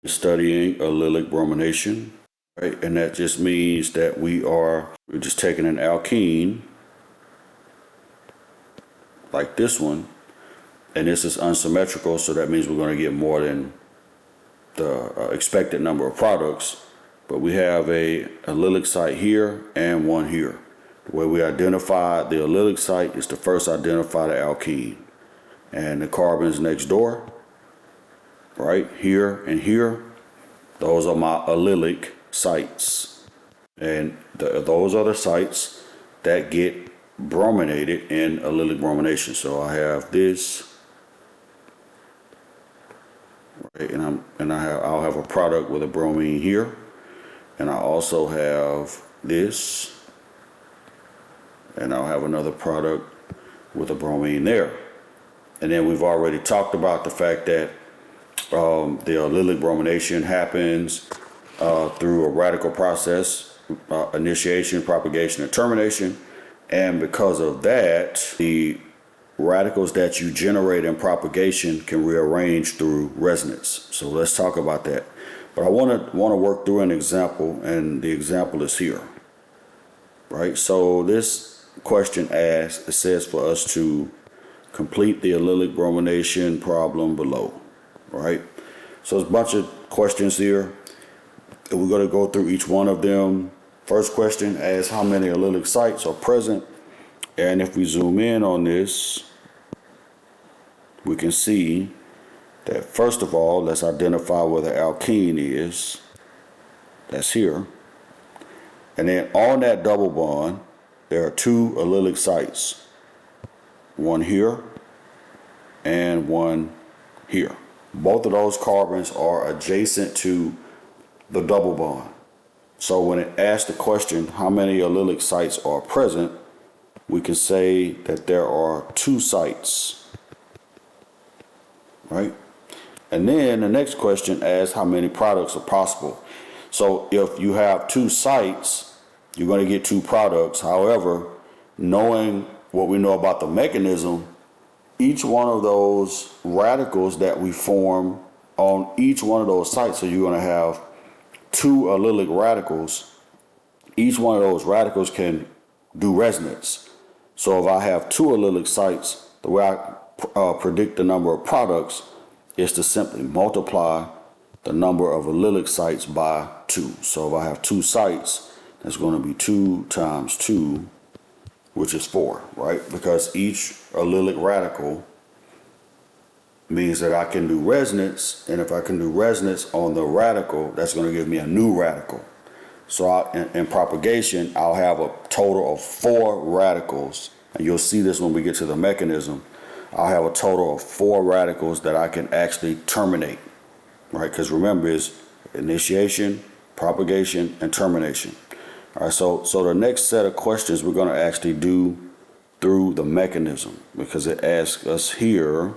studying allylic bromination, right? And that just means that we're just taking an alkene like this one, and this is unsymmetrical, so that means we're going to get more than the expected number of products. But we have a allylic site here and one here. The way we identify the allylic site is to first identify the alkene, and the carbons next door, right here and here, those are my allylic sites, and those are the sites that get brominated in allylic bromination. So I have this, right, and I'll have a product with a bromine here, and I also have this, and I'll have another product with a bromine there. And then we've already talked about the fact that the allylic bromination happens through a radical process, initiation, propagation, and termination. And because of that, the radicals that you generate in propagation can rearrange through resonance. So let's talk about that. But I want to work through an example, and the example is here, right? So this question asks, it says for us to complete the allylic bromination problem below, right? So there's a bunch of questions here, and we're going to go through each one of them. First question asks how many allylic sites are present, and if we zoom in on this, we can see that first of all, let's identify where the alkene is. That's here. And then on that double bond, there are two allylic sites, one here and one here. Both of those carbons are adjacent to the double bond. So when it asks the question, how many allylic sites are present, we can say that there are two sites, right? And then the next question asks how many products are possible. So if you have two sites, you're going to get two products. However, knowing what we know about the mechanism, each one of those radicals that we form on each one of those sites, so you're going to have two allylic radicals. Each one of those radicals can do resonance. So if I have two allylic sites, the way I predict the number of products is to simply multiply the number of allylic sites by 2. So if I have two sites, that's going to be 2 times 2, which is 4, right? Because each allylic radical means that I can do resonance, and if I can do resonance on the radical, that's going to give me a new radical. So in propagation, I'll have a total of 4 radicals, and you'll see this when we get to the mechanism. I'll have a total of 4 radicals that I can actually terminate, right? Because remember, it's initiation, propagation, and termination. All right, so the next set of questions we're going to actually do through the mechanism, because it asks us here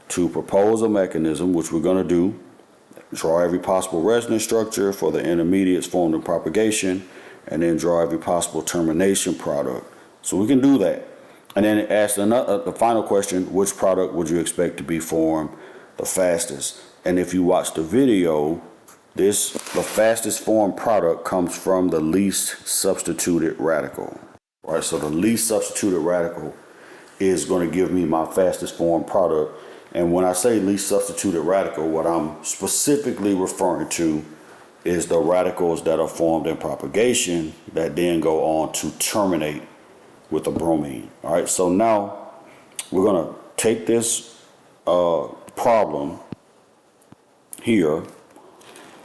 to propose a mechanism, which we're going to do, draw every possible resonance structure for the intermediates formed in propagation, and then draw every possible termination product. So we can do that. And then it asks the final question, which product would you expect to be formed the fastest? And if you watch the video, the fastest formed product comes from the least substituted radical. All right, so the least substituted radical is going to give me my fastest formed product. And when I say least substituted radical, what I'm specifically referring to is the radicals that are formed in propagation that then go on to terminate with a bromine. All right, so now we're going to take this problem here,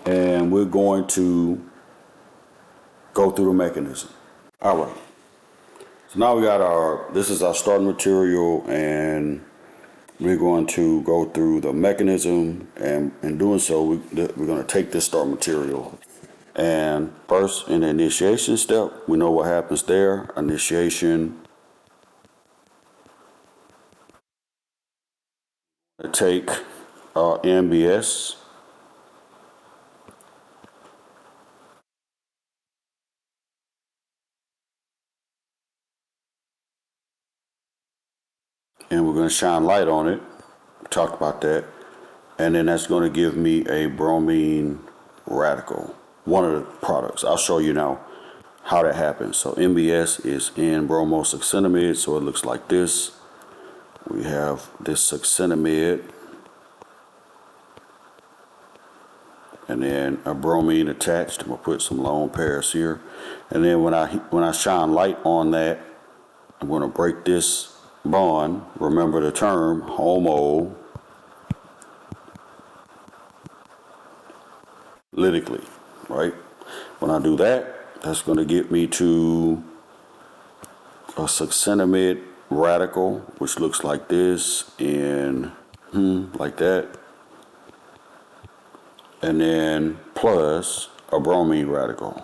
and we're going to go through the mechanism. All right, so now we got this is our starting material, and we're going to go through the mechanism, and in doing so, we're going to take this start material. And first, in the initiation step, we know what happens there. Initiation. Take MBS. And we're going to shine light on it. We talked about that. and then that's going to give me a bromine radical, one of the products. I'll show you now how that happens. So MBS is in bromosuccinimide, so it looks like this. We have this succinimide, and then a bromine attached. I'm gonna put some lone pairs here, and then when I shine light on that, I'm gonna break this bond. Remember the term homolytically, right? When I do that, that's gonna get me to a succinimide radical, which looks like this, and like that, and then plus a bromine radical.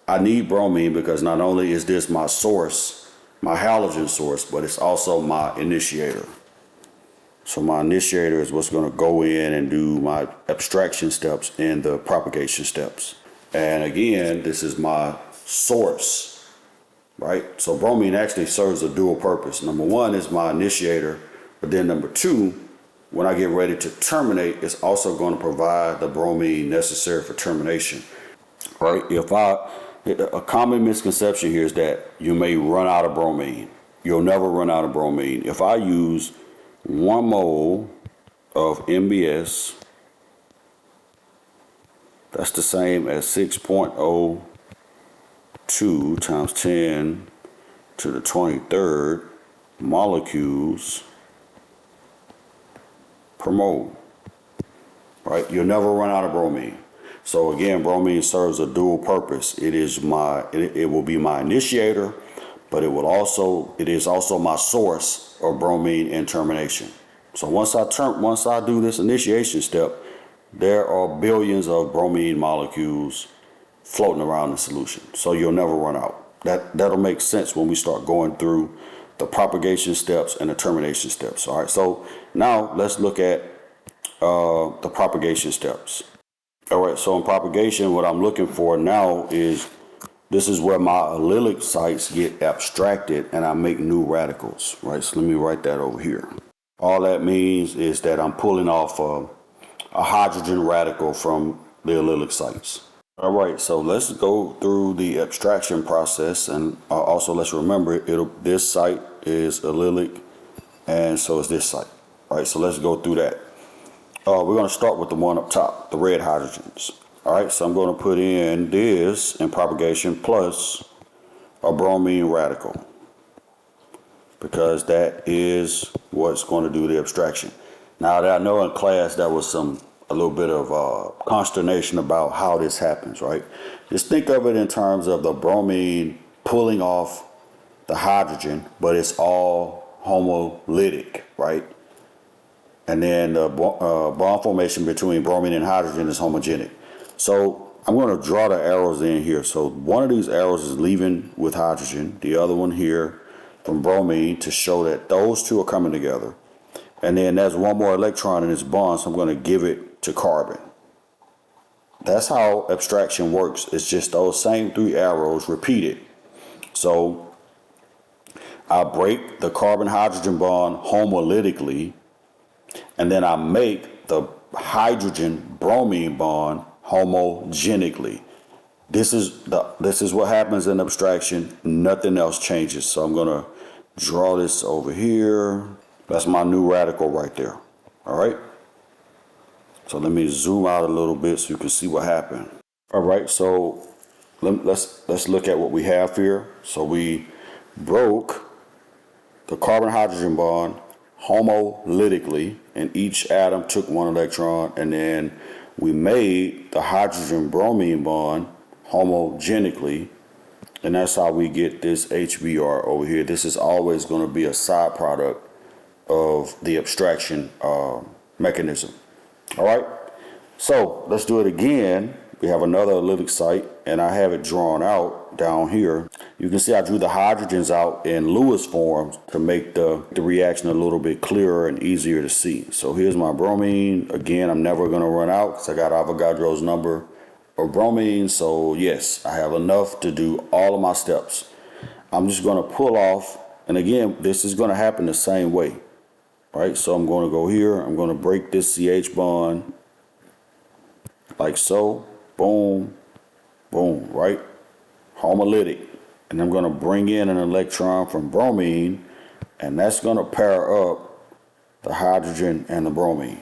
I need bromine because not only is this my source, my halogen source, but it's also my initiator. So my initiator is what's going to go in and do my abstraction steps and the propagation steps. And again, this is my source, right? So bromine actually serves a dual purpose. Number one is my initiator, but then number two, when I get ready to terminate, it's also going to provide the bromine necessary for termination, right? A common misconception here is that you may run out of bromine. You'll never run out of bromine. If I use 1 mole of MBS, that's the same as 6.02 times 10 to the 23rd molecules per mole, right? You'll never run out of bromine. So again, bromine serves a dual purpose. It will be my initiator, but it is also my source of bromine and termination. So once I do this initiation step, there are billions of bromine molecules floating around the solution. So you'll never run out. That'll make sense when we start going through the propagation steps and the termination steps. All right, so now let's look at the propagation steps. All right, so in propagation, what I'm looking for now is, this is where my allylic sites get abstracted and I make new radicals, right? So let me write that over here. All that means is that I'm pulling off a hydrogen radical from the allylic sites. All right, so let's go through the abstraction process, and also let's remember this site is allylic, and so is this site. All right, so let's go through that. We're going to start with the one up top, the red hydrogens. All right, so I'm going to put in this in propagation plus a bromine radical, because that is what's going to do the abstraction. Now, that I know in class that was a little bit of consternation about how this happens, right? Just think of it in terms of the bromine pulling off the hydrogen, but it's all homolytic, right? And then the bond formation between bromine and hydrogen is homogenic. So I'm going to draw the arrows in here. So one of these arrows is leaving with hydrogen, the other one here from bromine, to show that those two are coming together. And then there's one more electron in this bond, so I'm going to give it to carbon. That's how abstraction works. It's just those same 3 arrows repeated. So I break the carbon-hydrogen bond homolytically, and then I make the hydrogen-bromine bond homogenically. This is what happens in abstraction. Nothing else changes. So I'm going to draw this over here. That's my new radical right there. All right. So let me zoom out a little bit so you can see what happened. All right. So let's look at what we have here. So we broke the carbon-hydrogen bond homolytically, and each atom took 1 electron, and then we made the hydrogen-bromine bond homogenically, and that's how we get this HBr over here. This is always going to be a side product of the abstraction mechanism. All right, so let's do it again. We have another allylic site, and I have it drawn out down here. You can see I drew the hydrogens out in Lewis form to make the reaction a little bit clearer and easier to see. So here's my bromine. Again, I'm never going to run out because I got Avogadro's number of bromine. So yes, I have enough to do all of my steps. I'm just going to pull off, and again, this is going to happen the same way. right? So I'm going to go here. I'm going to break this CH bond like so. Boom, boom, right? Homolytic. And I'm going to bring in an electron from bromine, and that's going to pair up the hydrogen and the bromine,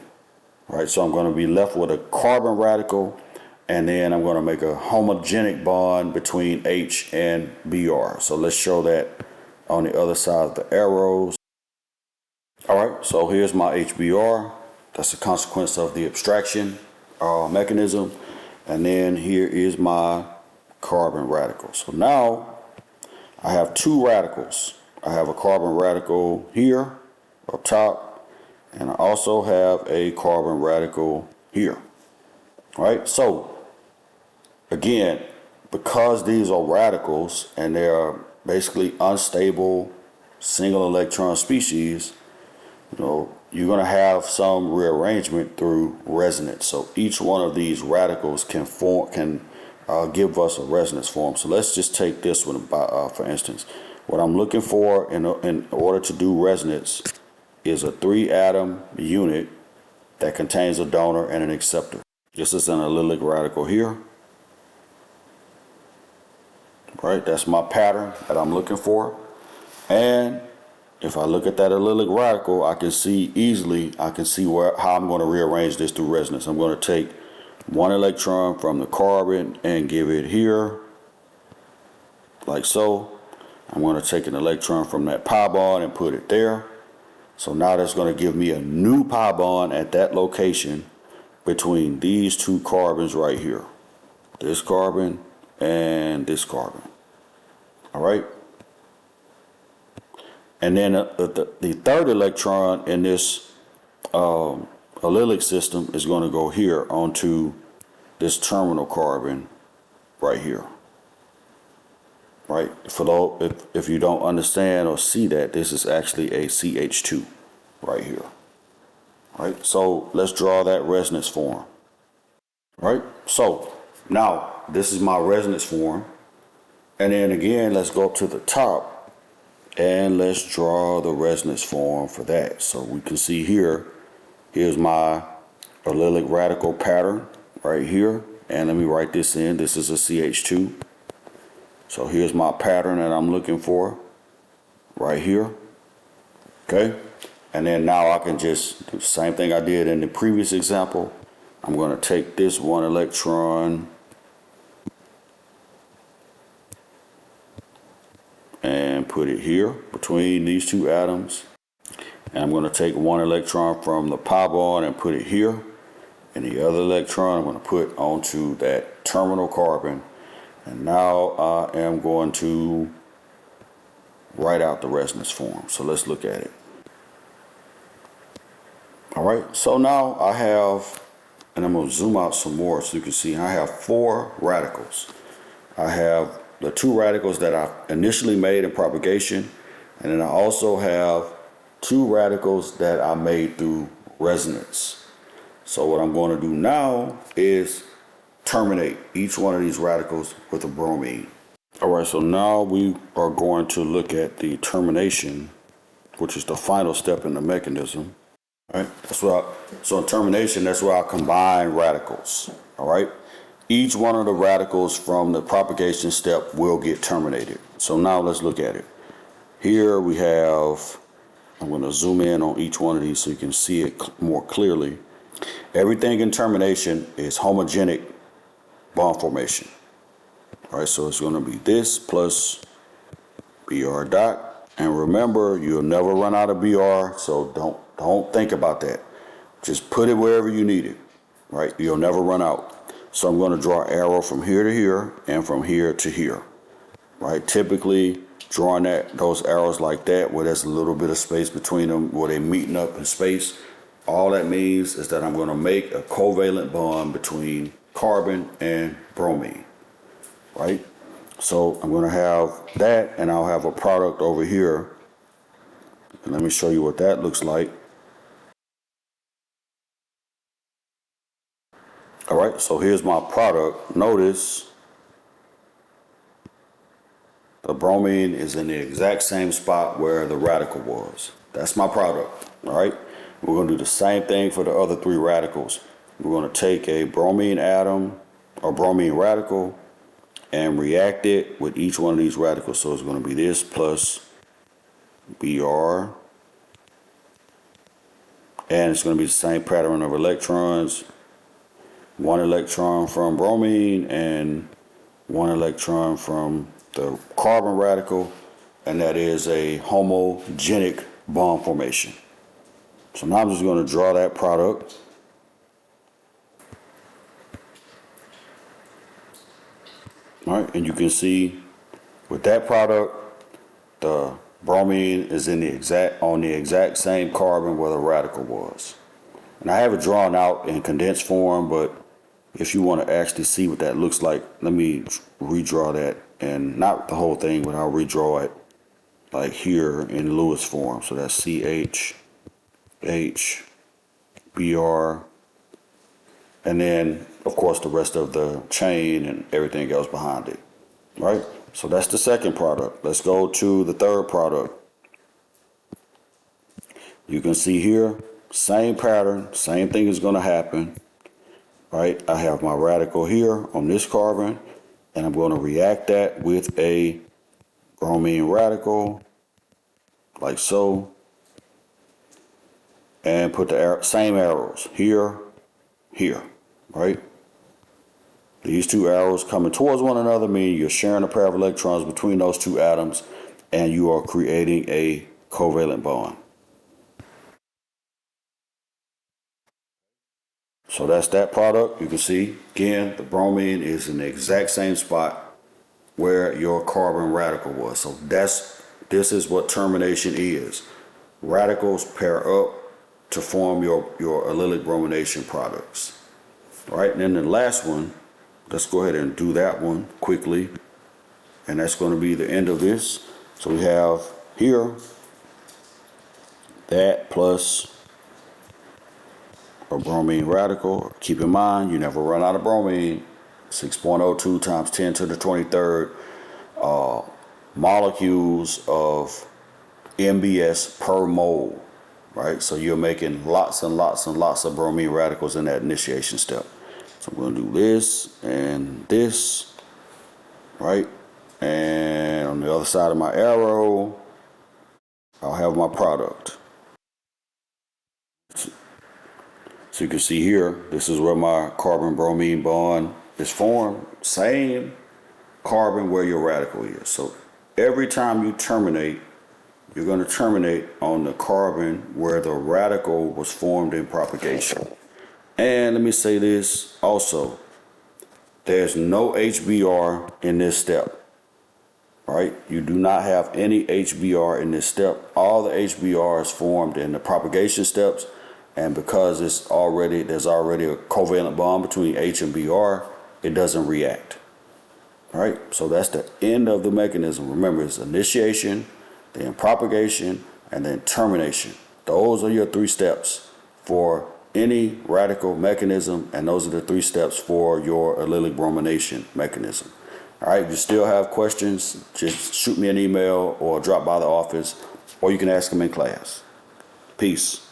right? So I'm going to be left with a carbon radical, and then I'm going to make a homogenic bond between H and Br. So let's show that on the other side of the arrows. All right, so here's my HBr. That's a consequence of the abstraction mechanism. And then here is my carbon radical. So now I have two radicals. I have a carbon radical here up top, and I also have a carbon radical here. All right, so again, because these are radicals and they are basically unstable single electron species, you're going to have some rearrangement through resonance. So each one of these radicals can give us a resonance form. So let's just take this one for instance. What I'm looking for in order to do resonance is a 3-atom unit that contains a donor and an acceptor. This is an allylic radical here. Right, that's my pattern that I'm looking for. And if I look at that allylic radical, I can see easily, how I'm going to rearrange this through resonance. I'm going to take one electron from the carbon and give it here, like so. I'm going to take an electron from that pi bond and put it there. So now that's going to give me a new pi bond at that location between these two carbons right here. This carbon and this carbon. All right. And then the third electron in this allylic system is going to go here onto this terminal carbon right here. Right? If you don't understand or see that, this is actually a CH2 right here. Right? So let's draw that resonance form. Right? So now this is my resonance form. And then again, let's go up to the top and let's draw the resonance form for that. So we can see here's my allylic radical pattern right here. And let me write this in. This is a CH2. So here's my pattern that I'm looking for right here. Okay. And then now I can just do the same thing I did in the previous example. I'm going to take this one electron and put it here between these two atoms. And I'm going to take one electron from the pi bond and put it here. And the other electron I'm going to put onto that terminal carbon. And now I am going to write out the resonance form. So let's look at it. All right, so now I have, and I'm going to zoom out some more so you can see, I have 4 radicals. I have the 2 radicals that I initially made in propagation, and then I also have 2 radicals that I made through resonance. So what I'm going to do now is terminate each one of these radicals with a bromine. All right, so now we are going to look at the termination, which is the final step in the mechanism. All right, so in termination, that's where I combine radicals. All right. Each one of the radicals from the propagation step will get terminated. So now let's look at it. Here we have, I'm going to zoom in on each one of these so you can see it more clearly. Everything in termination is homogenic bond formation. All right, so it's going to be this plus Br dot. And remember, you'll never run out of Br, so don't think about that. Just put it wherever you need it. Right, you'll never run out. So I'm going to draw an arrow from here to here and from here to here. Right? Typically, drawing those arrows like that, where there's a little bit of space between them, where they're meeting up in space, all that means is that I'm going to make a covalent bond between carbon and bromine. Right? So I'm going to have that, and I'll have a product over here. And let me show you what that looks like. All right, so here's my product. Notice the bromine is in the exact same spot where the radical was. That's my product, all right? We're going to do the same thing for the other three radicals. We're going to take a bromine atom or bromine radical and react it with each one of these radicals. So it's going to be this plus Br, and it's going to be the same pattern of electrons. One electron from bromine and one electron from the carbon radical, and that is a homogenic bond formation. So now I'm just going to draw that product. All right, and you can see with that product, the bromine is on the exact same carbon where the radical was. And I have it drawn out in condensed form, but if you want to actually see what that looks like, let me redraw that, and not the whole thing, but I'll redraw it like here in Lewis form. So that's CH, H, Br, and then of course the rest of the chain and everything else behind it, right? So that's the second product. Let's go to the third product. You can see here, same pattern, same thing is going to happen. Right, I have my radical here on this carbon, and I'm going to react that with a bromine radical, like so, and put the same arrows here, here, right? These two arrows coming towards one another mean you're sharing a pair of electrons between those two atoms, and you are creating a covalent bond. So that's that product. You can see, again, the bromine is in the exact same spot where your carbon radical was. So this is what termination is. Radicals pair up to form your allylic bromination products. All right, and then the last one, let's go ahead and do that one quickly. And that's going to be the end of this. So we have here that plus a bromine radical. Keep in mind, you never run out of bromine. 6.02 times 10 to the 23rd molecules of MBS per mole, right? So you're making lots and lots and lots of bromine radicals in that initiation step. So I'm going to do this and this, right? And on the other side of my arrow, I'll have my product. So you can see here, this is where my carbon-bromine bond is formed. Same carbon where your radical is. So every time you terminate, you're going to terminate on the carbon where the radical was formed in propagation. And let me say this also, there's no HBr in this step, right? You do not have any HBr in this step. All the HBr is formed in the propagation steps. And because there's already a covalent bond between H and Br, it doesn't react. All right, so that's the end of the mechanism. Remember, it's initiation, then propagation, and then termination. Those are your three steps for any radical mechanism, and those are the three steps for your allylic bromination mechanism. All right, if you still have questions, just shoot me an email or drop by the office, or you can ask them in class. Peace.